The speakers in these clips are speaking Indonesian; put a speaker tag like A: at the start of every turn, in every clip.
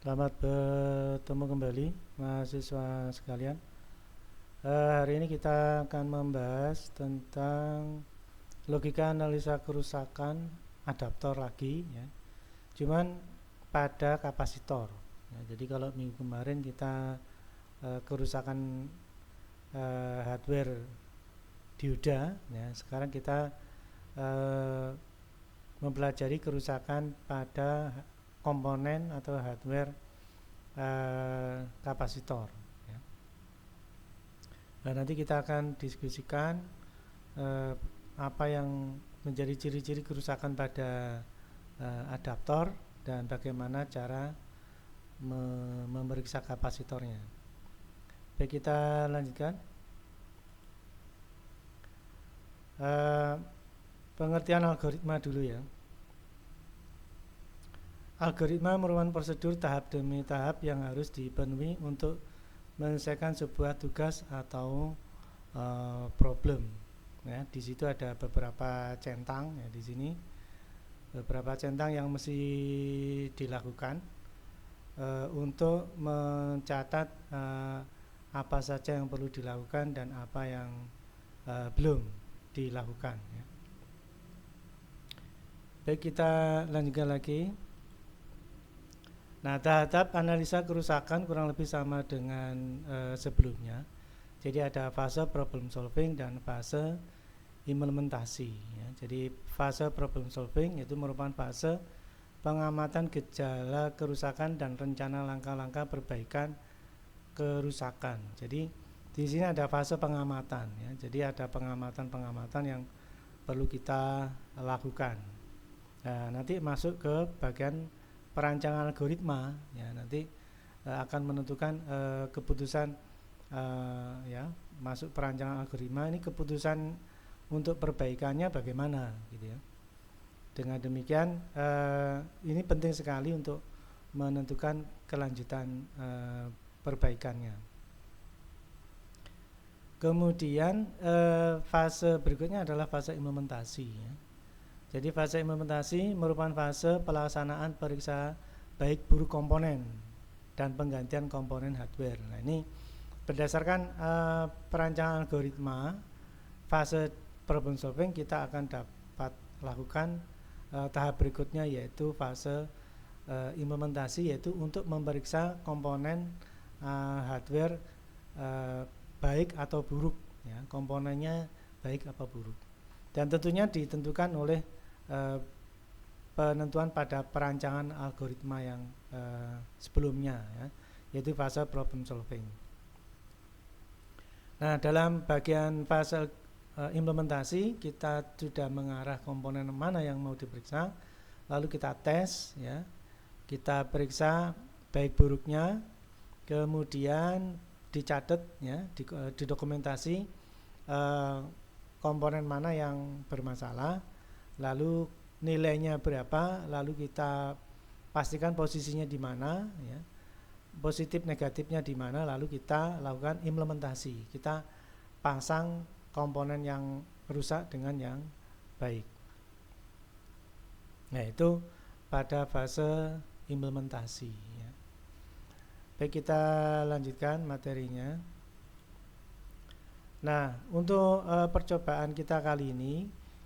A: Selamat bertemu kembali mahasiswa sekalian. Hari ini kita akan membahas tentang logika analisa kerusakan adaptor lagi ya. Cuman pada kapasitor. Ya, jadi kalau minggu kemarin kita kerusakan hardware dioda ya, sekarang kita mempelajari kerusakan pada komponen atau hardware kapasitor ya. Nah, nanti kita akan diskusikan apa yang menjadi ciri-ciri kerusakan pada adaptor dan bagaimana cara memeriksa kapasitornya. Baik, kita lanjutkan. Pengertian algoritma dulu ya. Algoritma merupakan prosedur tahap demi tahap yang harus dipenuhi untuk menyelesaikan sebuah tugas atau problem. Ya, di situ ada beberapa centang ya, di sini beberapa centang yang mesti dilakukan untuk mencatat apa saja yang perlu dilakukan dan apa yang belum dilakukan ya. Baik, kita lanjutkan lagi. Nah, tahap analisa kerusakan kurang lebih sama dengan sebelumnya. Jadi ada fase problem solving dan fase implementasi ya. Jadi fase problem solving itu merupakan fase pengamatan gejala kerusakan dan rencana langkah-langkah perbaikan kerusakan. Jadi di sini ada fase pengamatan ya. Jadi ada pengamatan yang perlu kita lakukan. Nah, nanti masuk ke bagian perancangan algoritma ya, nanti akan menentukan keputusan ya, masuk perancangan algoritma ini keputusan untuk perbaikannya bagaimana gitu ya. Dengan demikian ini penting sekali untuk menentukan kelanjutan perbaikannya. Kemudian fase berikutnya adalah fase implementasi ya. Jadi fase implementasi merupakan fase pelaksanaan periksa baik buruk komponen dan penggantian komponen hardware. Nah, ini berdasarkan perancangan algoritma fase problem solving kita akan dapat lakukan tahap berikutnya yaitu fase implementasi, yaitu untuk memeriksa komponen hardware baik atau buruk ya, komponennya baik atau buruk. Dan tentunya ditentukan oleh penentuan pada perancangan algoritma yang sebelumnya ya, yaitu fase problem solving. Nah, dalam bagian fase implementasi kita sudah mengarah komponen mana yang mau diperiksa, lalu kita tes ya, kita periksa baik buruknya, kemudian dicatat ya, didokumentasi komponen mana yang bermasalah, lalu nilainya berapa, lalu kita pastikan posisinya di mana ya, positif negatifnya di mana, lalu kita lakukan implementasi, kita pasang komponen yang rusak dengan yang baik. Nah, itu pada fase implementasi ya. Baik, kita lanjutkan materinya. Nah, untuk percobaan kita kali ini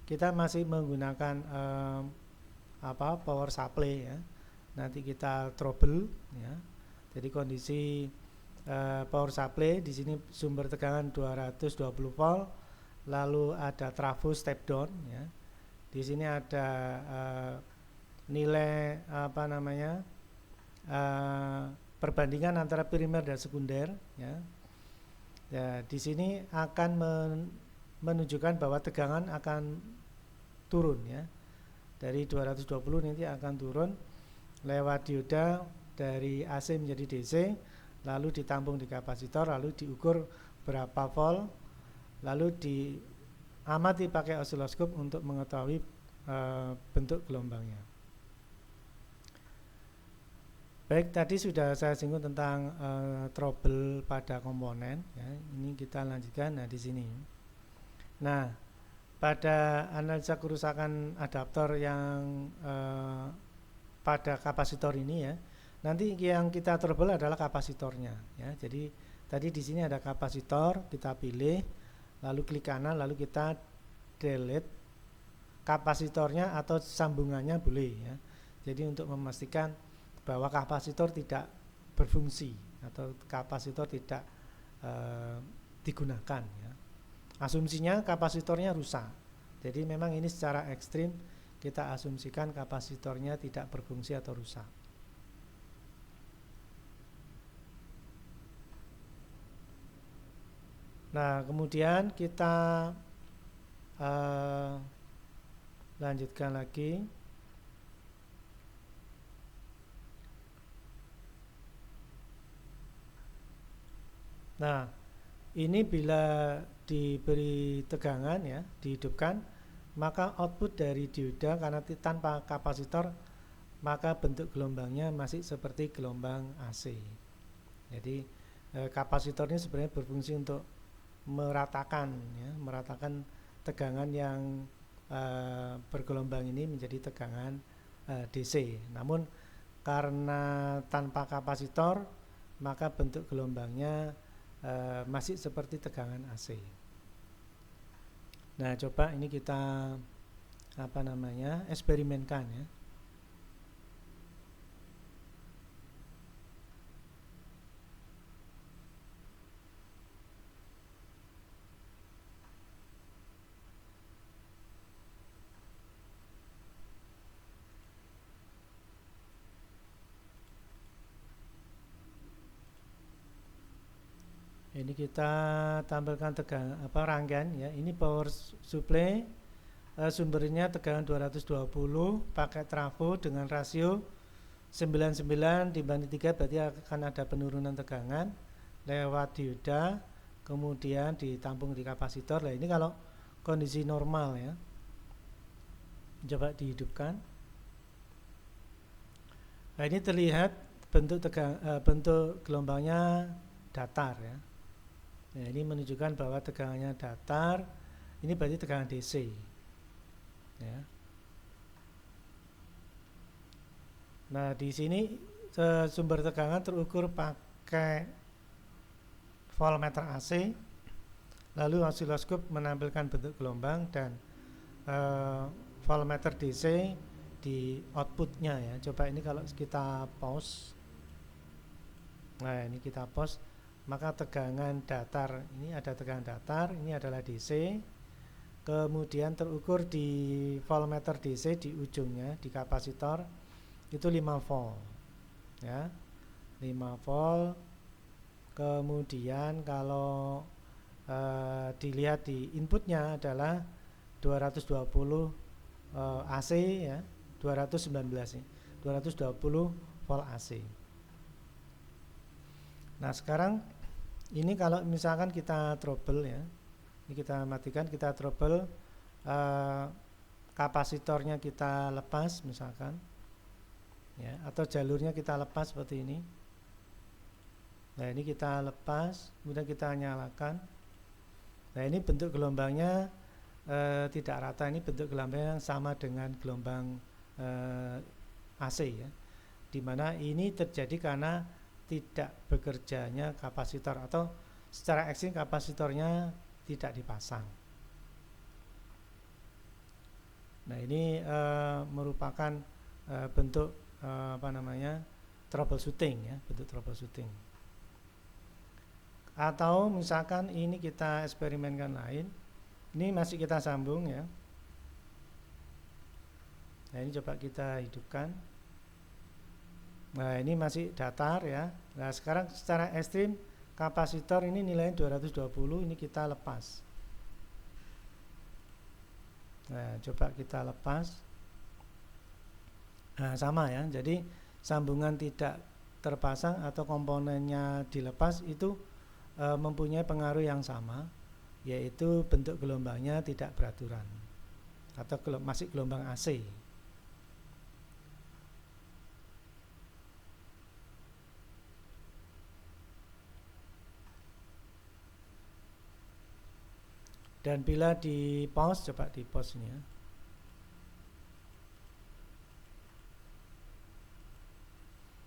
A: kita masih menggunakan power supply ya. Nanti kita trouble ya. Jadi kondisi power supply di sini sumber tegangan 220 volt, lalu ada trafo step down ya. Di sini ada nilai perbandingan antara primer dan sekunder ya. Ya, di sini akan menunjukkan bahwa tegangan akan turun ya. Dari 220 nanti akan turun lewat dioda dari AC menjadi DC, lalu ditampung di kapasitor, lalu diukur berapa volt, lalu diamati pakai osiloskop untuk mengetahui bentuk gelombangnya. Baik, tadi sudah saya singgung tentang trouble pada komponen ya. Ini kita lanjutkan di sini. Nah, pada analisa kerusakan adaptor yang pada kapasitor ini ya, Nanti yang kita trouble adalah kapasitornya ya. Jadi tadi di sini ada kapasitor, kita pilih, lalu klik kanan, lalu kita delete kapasitornya atau sambungannya boleh ya. Jadi untuk memastikan bahwa kapasitor tidak berfungsi atau kapasitor tidak digunakan ya. Asumsinya kapasitornya rusak. Jadi memang ini secara ekstrim kita asumsikan kapasitornya tidak berfungsi atau rusak. Nah, kemudian kita lanjutkan lagi. Nah, ini bila diberi tegangan ya, dihidupkan, maka output dari dioda karena tanpa kapasitor, maka bentuk gelombangnya masih seperti gelombang AC. Jadi kapasitor ini sebenarnya berfungsi untuk meratakan ya, meratakan tegangan yang bergelombang ini menjadi tegangan DC. Namun karena tanpa kapasitor, maka bentuk gelombangnya masih seperti tegangan AC. Nah, coba ini kita eksperimenkan ya. Ini kita tampilkan rangkaian ya. Ini power supply, sumbernya tegangan 220 pakai trafo dengan rasio 99/3, berarti akan ada penurunan tegangan lewat dioda, kemudian ditampung di kapasitor. Nah, ini kalau kondisi normal ya. Coba dihidupkan. Nah, ini terlihat bentuk gelombangnya datar ya. Nah, ini menunjukkan bahwa tegangannya datar. Ini berarti tegangan DC ya. Nah, di sini sumber tegangan terukur pakai voltmeter AC, lalu osiloskop menampilkan bentuk gelombang dan voltmeter DC di outputnya ya. Coba ini kalau kita pause, nah ini kita pause, maka tegangan datar, ini ada tegangan datar, ini adalah DC, kemudian terukur di voltmeter DC di ujungnya, di kapasitor, itu 5 volt ya, 5 volt. Kemudian kalau dilihat di inputnya adalah 220 AC ya, 219 ya, 220 volt AC. Nah, sekarang ini kalau misalkan kita trouble ya, ini kita matikan, kita trouble, kapasitornya kita lepas misalkan ya, atau jalurnya kita lepas seperti ini. Nah, ini kita lepas, kemudian kita nyalakan. Nah, ini bentuk gelombangnya tidak rata, ini bentuk gelombang yang sama dengan gelombang AC ya, dimana ini terjadi karena tidak bekerjanya kapasitor, atau secara ekstrim kapasitornya tidak dipasang. Nah, ini merupakan bentuk troubleshooting ya, bentuk troubleshooting. Atau misalkan ini kita eksperimenkan lain, ini masih kita sambung ya. Nah, ini coba kita hidupkan. Nah, ini masih datar ya. Nah, sekarang secara ekstrim kapasitor ini nilainya 220, ini kita lepas. Nah, coba kita lepas. Nah, sama ya. Jadi sambungan tidak terpasang atau komponennya dilepas itu mempunyai pengaruh yang sama, yaitu bentuk gelombangnya tidak beraturan atau masih gelombang AC. Dan bila di pause, coba di pause nya.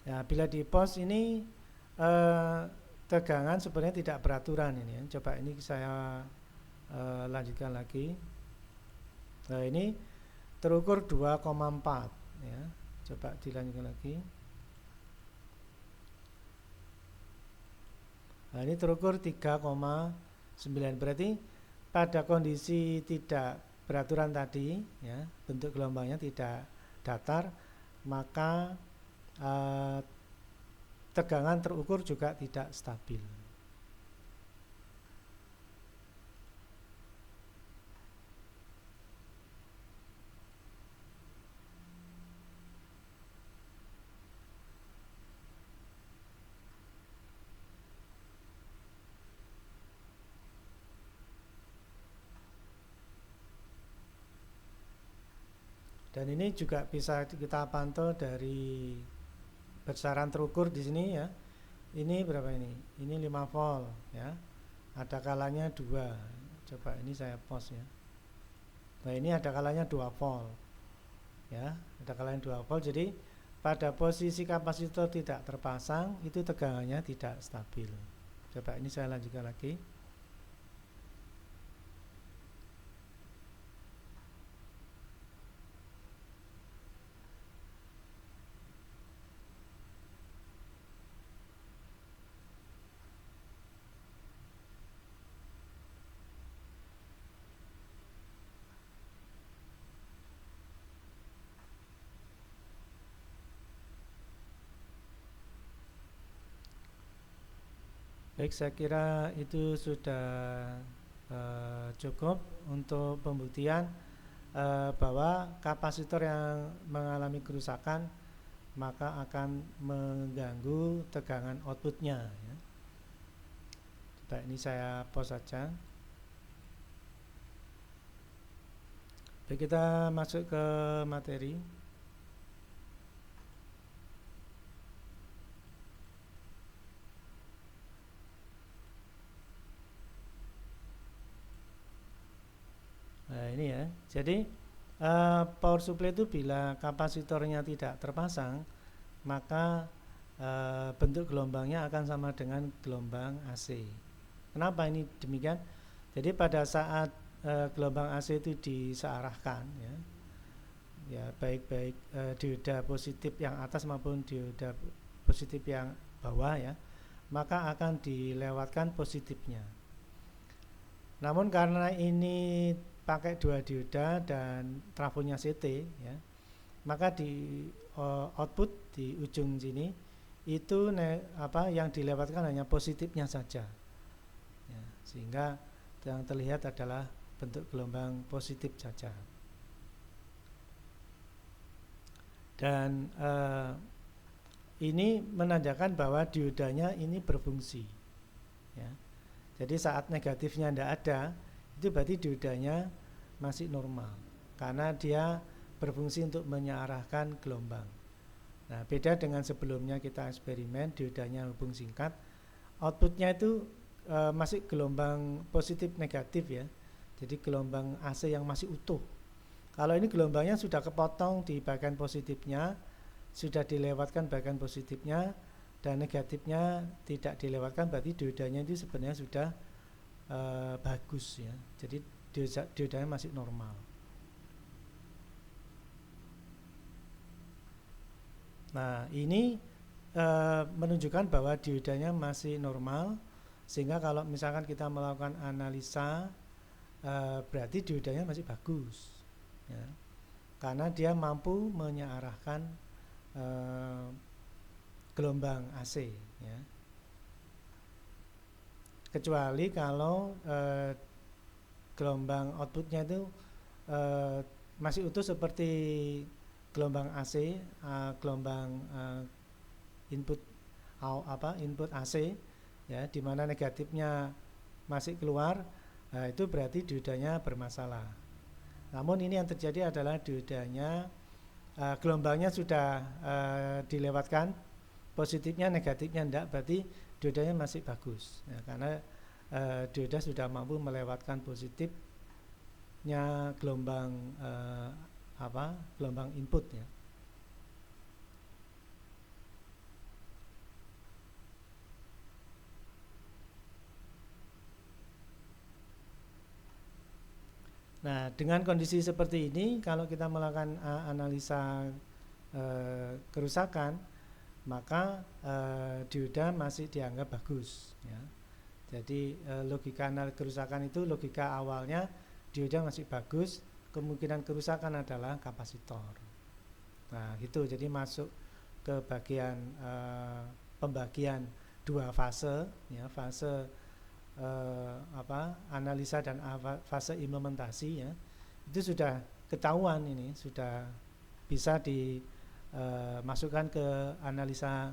A: Ya, Nah, bila di pos ini eh, tegangan sebenarnya tidak beraturan ini ya. Coba ini saya lanjutkan lagi. Nah, ini terukur 2,4 ya. Coba dilanjutkan lagi. Nah, ini terukur 3,9, berarti pada kondisi tidak beraturan tadi ya, bentuk gelombangnya tidak datar, maka tegangan terukur juga tidak stabil. Dan ini juga bisa kita pantau dari besaran terukur di sini ya. Ini berapa ini? Ini 5 volt ya. Ada kalanya 2. Coba ini saya pause ya. Nah, ini ada kalanya 2 volt. Ya, ada kalanya 2 volt. Jadi pada posisi kapasitor tidak terpasang itu tegangannya tidak stabil. Coba ini saya lanjutkan lagi. Baik, saya kira itu sudah cukup untuk pembuktian bahwa kapasitor yang mengalami kerusakan maka akan mengganggu tegangan outputnya ya. Coba ini saya pause saja. Baik, kita masuk ke materi. Nah, ini ya. Jadi power supply itu bila kapasitornya tidak terpasang, maka bentuk gelombangnya akan sama dengan gelombang AC. Kenapa ini demikian? Jadi pada saat gelombang AC itu disearahkan ya baik dioda positif yang atas maupun dioda positif yang bawah ya, maka akan dilewatkan positifnya. Namun karena ini pakai 2 dioda dan trafonya CT ya, maka di output di ujung sini itu yang dilewatkan hanya positifnya saja ya, sehingga yang terlihat adalah bentuk gelombang positif saja. Dan ini menandakan bahwa diodanya ini berfungsi ya. Jadi saat negatifnya tidak ada, itu berarti diodanya masih normal karena dia berfungsi untuk menyearahkan gelombang. Nah, beda dengan sebelumnya kita eksperimen diodanya hubung singkat, outputnya itu masih gelombang positif negatif ya. Jadi gelombang AC yang masih utuh. Kalau ini gelombangnya sudah kepotong di bagian positifnya, sudah dilewatkan bagian positifnya dan negatifnya tidak dilewatkan, berarti diodanya itu sebenarnya sudah bagus ya. Jadi diodanya masih normal. Nah, ini menunjukkan bahwa diodanya masih normal, sehingga kalau misalkan kita melakukan analisa berarti diodanya masih bagus ya. Karena dia mampu menyearahkan gelombang AC ya. Kecuali kalau gelombang outputnya itu masih utuh seperti gelombang AC, gelombang input AC ya, di mana negatifnya masih keluar, itu berarti diodanya bermasalah. Namun ini yang terjadi adalah diodanya gelombangnya sudah dilewatkan, positifnya negatifnya tidak, berarti diodanya masih bagus ya, karena dioda sudah mampu melewatkan positifnya gelombang gelombang input ya. Nah, dengan kondisi seperti ini, kalau kita melakukan analisa kerusakan, maka dioda masih dianggap bagus, ya. Jadi logika kerusakan itu, logika awalnya dioda masih bagus, kemungkinan kerusakan adalah kapasitor. Nah, gitu. Jadi masuk ke bagian pembagian dua fase, ya, fase analisa dan fase implementasi, ya. Itu sudah ketahuan, ini sudah bisa dimasukkan ke analisa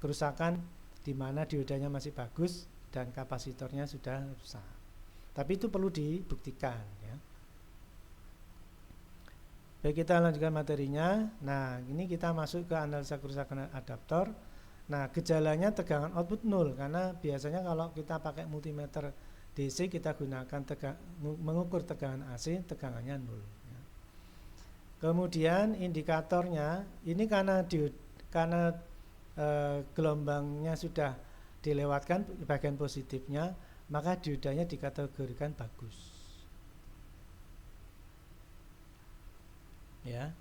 A: kerusakan di mana diodanya masih bagus dan kapasitornya sudah rusak. Tapi itu perlu dibuktikan, ya. Baik, kita lanjutkan materinya. Nah, ini kita masuk ke analisa kerusakan adaptor. Nah, gejalanya tegangan output 0, karena biasanya kalau kita pakai multimeter DC kita gunakan mengukur tegangan AC, tegangannya 0, ya. Kemudian indikatornya ini karena gelombangnya sudah dilewatkan bagian positifnya, maka diodanya dikategorikan bagus, ya.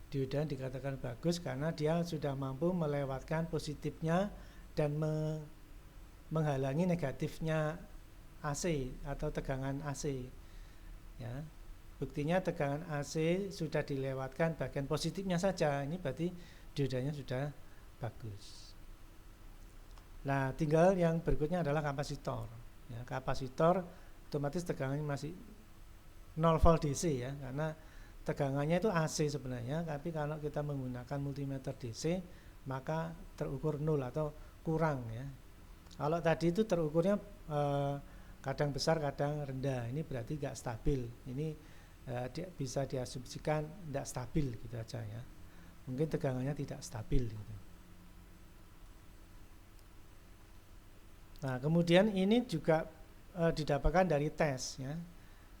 A: Dioda dikatakan bagus karena dia sudah mampu melewatkan positifnya dan menghalangi negatifnya AC atau tegangan AC, ya. Buktinya tegangan AC sudah dilewatkan bagian positifnya saja, ini berarti diodanya sudah bagus. Nah, tinggal yang berikutnya adalah kapasitor, ya. Kapasitor otomatis tegangannya masih 0 volt DC, ya, karena tegangannya itu AC sebenarnya, tapi kalau kita menggunakan multimeter DC maka terukur 0 atau kurang, ya. Kalau tadi itu terukurnya kadang besar kadang rendah, ini berarti nggak stabil. Ini bisa diasumsikan tidak stabil gitu aja, ya. Mungkin tegangannya tidak stabil gitu. Nah, kemudian ini juga didapatkan dari tes, ya.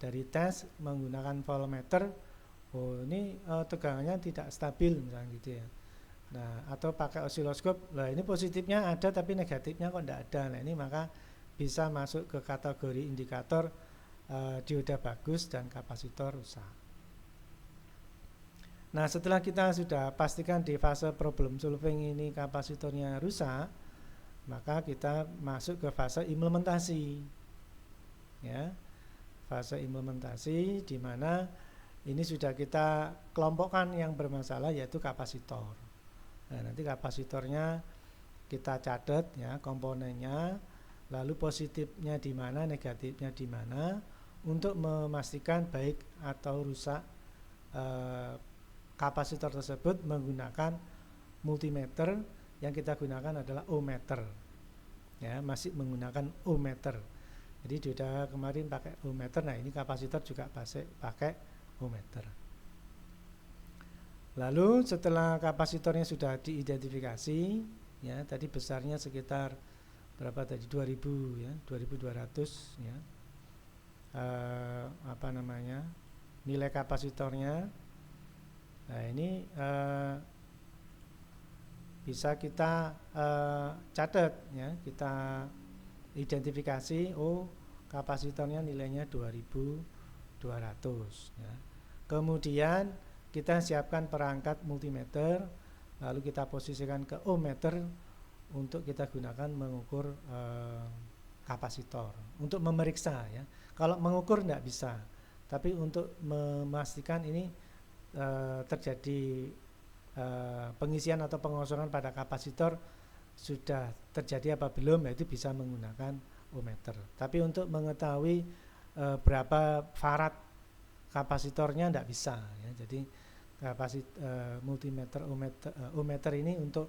A: Dari tes menggunakan voltmeter. Oh, ini tegangannya tidak stabil misalnya gitu, ya. Nah, atau pakai osiloskop, lah ini positifnya ada tapi negatifnya kok tidak ada. Nah, ini maka bisa masuk ke kategori indikator dioda bagus dan kapasitor rusak. Nah, setelah kita sudah pastikan di fase problem solving ini kapasitornya rusak, maka kita masuk ke fase implementasi, ya. Fase implementasi di mana ini sudah kita kelompokkan yang bermasalah, yaitu kapasitor. Nah, nanti kapasitornya kita catat, ya, komponennya, lalu positifnya di mana, negatifnya di mana, untuk memastikan baik atau rusak kapasitor tersebut menggunakan multimeter. Yang kita gunakan adalah ohmmeter, ya, masih menggunakan ohmmeter. Jadi dioda kemarin pakai ohmmeter, nah ini kapasitor juga pakai ohmmeter. Lalu setelah kapasitornya sudah diidentifikasi, ya, tadi besarnya sekitar berapa tadi, 2000, ya, 2200, ya, nilai kapasitornya. Nah, ini bisa kita catat, ya, kita identifikasi, oh kapasitornya nilainya 2200, ya. Kemudian kita siapkan perangkat multimeter, lalu kita posisikan ke ohmmeter untuk kita gunakan mengukur kapasitor, untuk memeriksa, ya. Kalau mengukur tidak bisa, tapi untuk memastikan ini terjadi pengisian atau pengosoran pada kapasitor sudah terjadi apa belum, itu bisa menggunakan ohmmeter. Tapi untuk mengetahui berapa farad kapasitornya tidak bisa, ya. Jadi multimeter ohmmeter ini untuk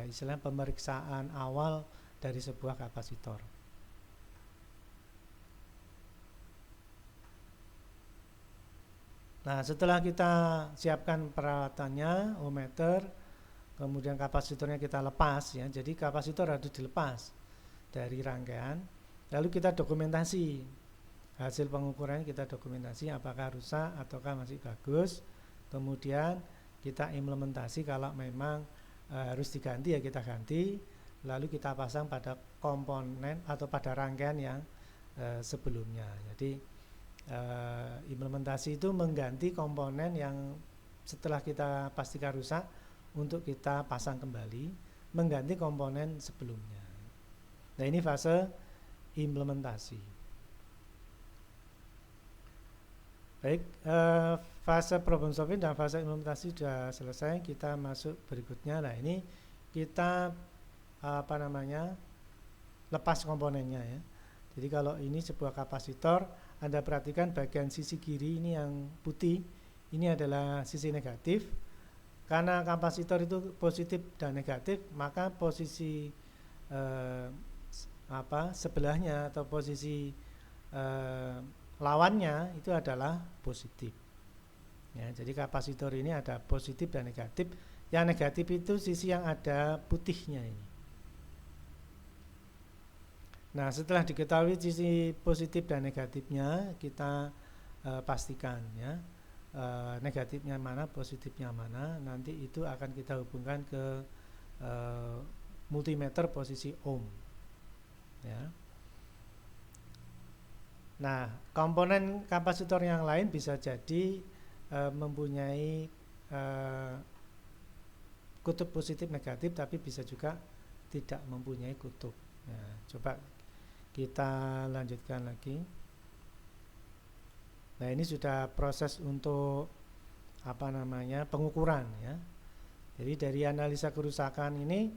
A: istilahnya pemeriksaan awal dari sebuah kapasitor. Nah, setelah kita siapkan peralatannya, ohmmeter, kemudian kapasitornya kita lepas, ya. Jadi kapasitor harus dilepas dari rangkaian, lalu kita dokumentasi hasil pengukurannya, kita dokumentasi apakah rusak ataukah masih bagus. Kemudian kita implementasi, kalau memang harus diganti ya kita ganti, lalu kita pasang pada komponen atau pada rangkaian yang sebelumnya. Jadi Implementasi itu mengganti komponen yang setelah kita pastikan rusak untuk kita pasang kembali, mengganti komponen sebelumnya. Nah, ini fase implementasi. Baik, fase problem solving dan fase implementasi sudah selesai. Kita masuk berikutnya. Nah, ini kita lepas komponennya ya. Jadi kalau ini sebuah kapasitor, Anda perhatikan bagian sisi kiri ini yang putih, ini adalah sisi negatif. Karena kapasitor itu positif dan negatif, maka posisi sebelahnya atau posisi lawannya itu adalah positif. Ya, jadi kapasitor ini ada positif dan negatif. Yang negatif itu sisi yang ada putihnya ini. Nah, setelah diketahui sisi positif dan negatifnya, kita pastikan ya, negatifnya mana, positifnya mana. Nanti itu akan kita hubungkan ke multimeter posisi ohm. Ya. Nah, komponen kapasitor yang lain bisa jadi mempunyai kutub positif negatif, tapi bisa juga tidak mempunyai kutub. Nah, coba kita lanjutkan lagi. Nah, ini sudah proses untuk pengukuran ya. Jadi dari analisa kerusakan ini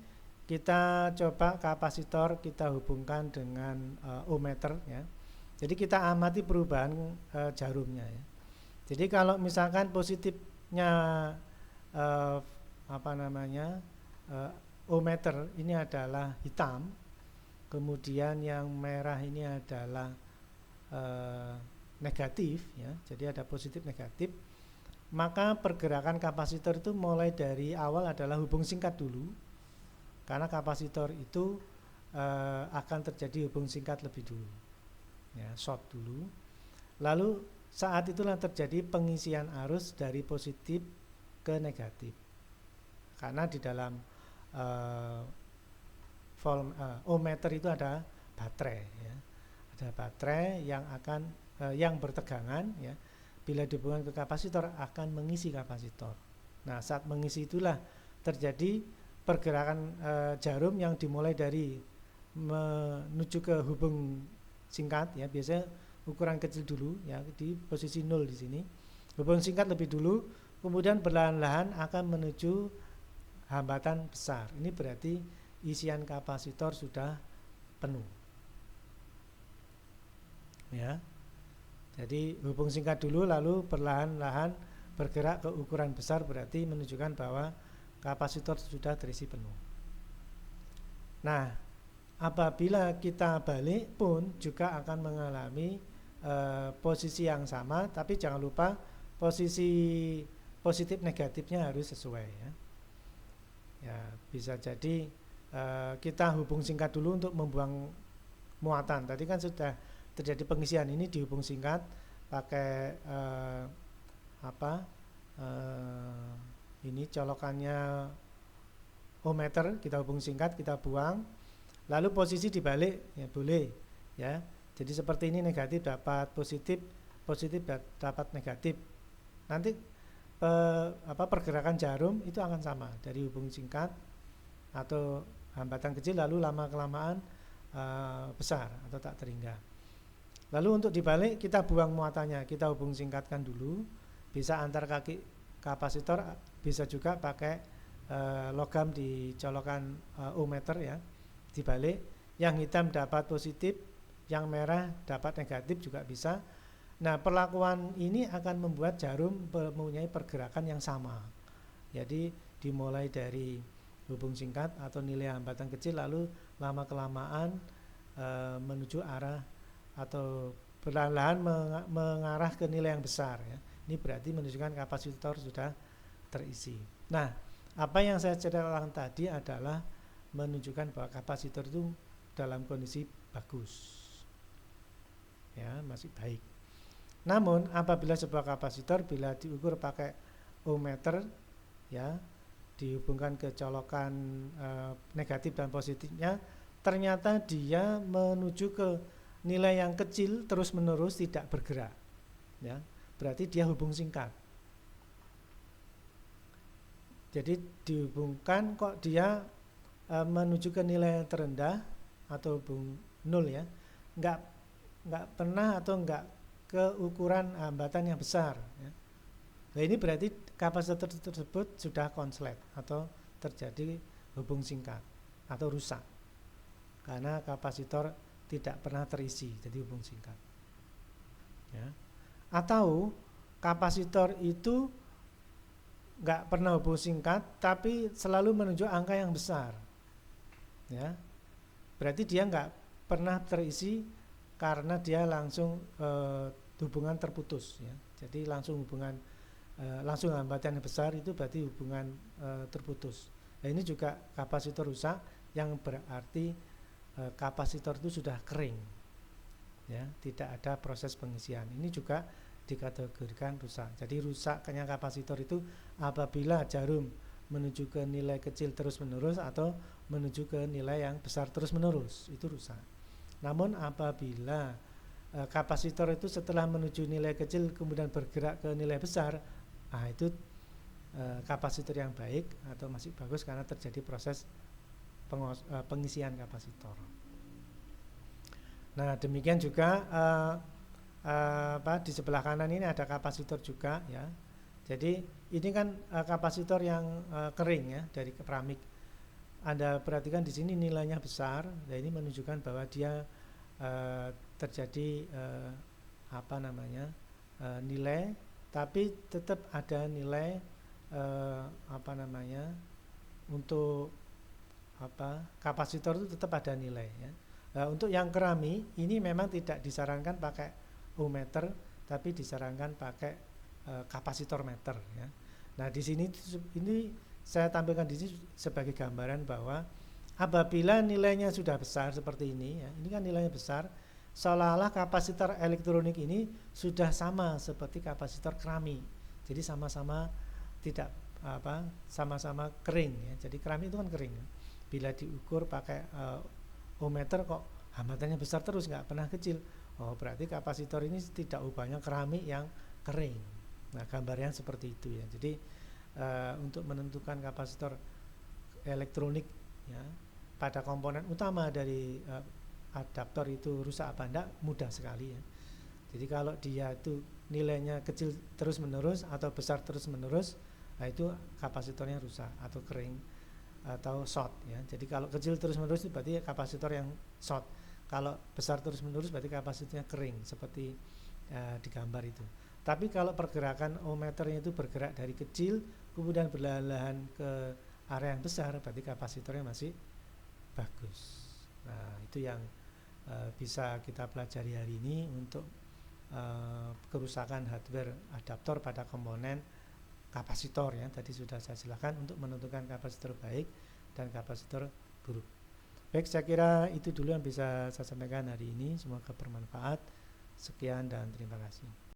A: kita coba kapasitor kita hubungkan dengan ohmmeter ya. Jadi kita amati perubahan jarumnya ya. Jadi kalau misalkan positifnya ohmmeter ini adalah hitam, kemudian yang merah ini adalah negatif ya. Jadi ada positif negatif. Maka pergerakan kapasitor itu mulai dari awal adalah hubung singkat dulu. Karena kapasitor itu akan terjadi hubung singkat lebih dulu. Ya, short dulu. Lalu saat itulah terjadi pengisian arus dari positif ke negatif. Karena di dalam ohmmeter itu ada baterai ya. Ada baterai yang akan yang bertegangan ya. Bila dihubungkan ke kapasitor akan mengisi kapasitor. Nah, saat mengisi itulah terjadi pergerakan jarum yang dimulai dari menuju ke hubung singkat ya, biasanya ukuran kecil dulu ya, di posisi 0 di sini. Hubung singkat lebih dulu, kemudian perlahan-lahan akan menuju hambatan besar. Ini berarti isian kapasitor sudah penuh. Ya. Jadi hubung singkat dulu lalu perlahan-lahan bergerak ke ukuran besar, berarti menunjukkan bahwa kapasitor sudah terisi penuh. Nah, apabila kita balik pun juga akan mengalami posisi yang sama, tapi jangan lupa posisi positif negatifnya harus sesuai ya. Ya, bisa jadi kita hubung singkat dulu untuk membuang muatan. Tadi kan sudah terjadi pengisian, ini dihubung singkat pakai ini colokannya ohmmeter, kita hubung singkat, kita buang. Lalu posisi dibalik ya boleh ya. Jadi seperti ini, negatif dapat positif, positif dapat negatif. Nanti pergerakan jarum itu akan sama dari hubung singkat atau hambatan kecil lalu lama kelamaan besar atau tak terhingga. Lalu untuk dibalik kita buang muatannya, kita hubung singkatkan dulu, bisa antar kaki kapasitor, bisa juga pakai logam di colokan ohmmeter ya. Dibalik, yang hitam dapat positif, yang merah dapat negatif juga bisa. Nah, perlakuan ini akan membuat jarum mempunyai pergerakan yang sama. Jadi dimulai dari hubung singkat atau nilai hambatan kecil, lalu lama kelamaan menuju arah atau perlahan-lahan mengarah ke nilai yang besar ya. Ini berarti menunjukkan kapasitor sudah terisi. Nah, apa yang saya ceritakan tadi adalah menunjukkan bahwa kapasitor itu dalam kondisi bagus ya, masih baik. Namun apabila sebuah kapasitor bila diukur pakai ohmmeter ya, dihubungkan ke colokan negatif dan positifnya, ternyata dia menuju ke nilai yang kecil terus menerus tidak bergerak ya, berarti dia hubung singkat. Jadi dihubungkan kok dia menuju ke nilai terendah atau hubung nol ya, nggak pernah atau nggak ke ukuran hambatan yang besar ya. Nah ini berarti kapasitor tersebut sudah konslet atau terjadi hubung singkat atau rusak karena kapasitor tidak pernah terisi, jadi hubung singkat ya. Atau kapasitor itu nggak pernah hubung singkat tapi selalu menunjuk angka yang besar ya, berarti dia nggak pernah terisi karena dia langsung hubungan terputus ya. Jadi langsung hubungan langsung hambatan yang besar itu berarti hubungan terputus. Nah ini juga kapasitor rusak yang berarti kapasitor itu sudah kering ya, tidak ada proses pengisian. Ini juga dikategorikan rusak. Jadi rusaknya kapasitor itu apabila jarum menuju ke nilai kecil terus menerus atau menuju ke nilai yang besar terus menerus, itu rusak. Namun apabila kapasitor itu setelah menuju nilai kecil kemudian bergerak ke nilai besar, nah itu kapasitor yang baik atau masih bagus karena terjadi proses pengisian kapasitor. Nah demikian juga di sebelah kanan ini ada kapasitor juga ya. Jadi ini kan kapasitor yang kering ya dari keramik. Anda perhatikan di sini nilainya besar. Nah ini menunjukkan bahwa dia terjadi nilai, tapi tetap ada nilai untuk kapasitor itu tetap ada nilai ya. Nah, untuk yang kerami ini memang tidak disarankan pakai ohmmeter, tapi disarankan pakai kapasitor meter ya. Nah di sini ini saya tampilkan di sini sebagai gambaran bahwa apabila nilainya sudah besar seperti ini ya, ini kan nilainya besar, seolah-olah kapasitor elektronik ini sudah sama seperti kapasitor keramik. Jadi sama-sama tidak sama-sama kering ya. Jadi keramik itu kan kering ya. Bila diukur pakai ohmmeter kok hambatannya besar terus, nggak pernah kecil. Oh berarti kapasitor ini tidak ubahnya keramik yang kering. Nah gambarnya seperti itu ya. Jadi untuk menentukan kapasitor elektronik ya, pada komponen utama dari adaptor itu rusak apa enggak mudah sekali ya. Jadi kalau dia itu nilainya kecil terus menerus atau besar terus menerus, nah itu kapasitornya rusak atau kering atau short ya. Jadi kalau kecil terus menerus itu berarti kapasitor yang short. Kalau besar terus menerus berarti kapasitornya kering seperti di gambar itu. Tapi kalau pergerakan ohmmeternya itu bergerak dari kecil kemudian berlahan-lahan ke area yang besar, berarti kapasitornya masih bagus. Nah itu yang bisa kita pelajari hari ini untuk kerusakan hardware adaptor pada komponen kapasitor ya. Tadi sudah saya jelaskan untuk menentukan kapasitor baik dan kapasitor buruk. Baik, saya kira itu dulu yang bisa saya sampaikan hari ini. Semoga bermanfaat. Sekian dan terima kasih.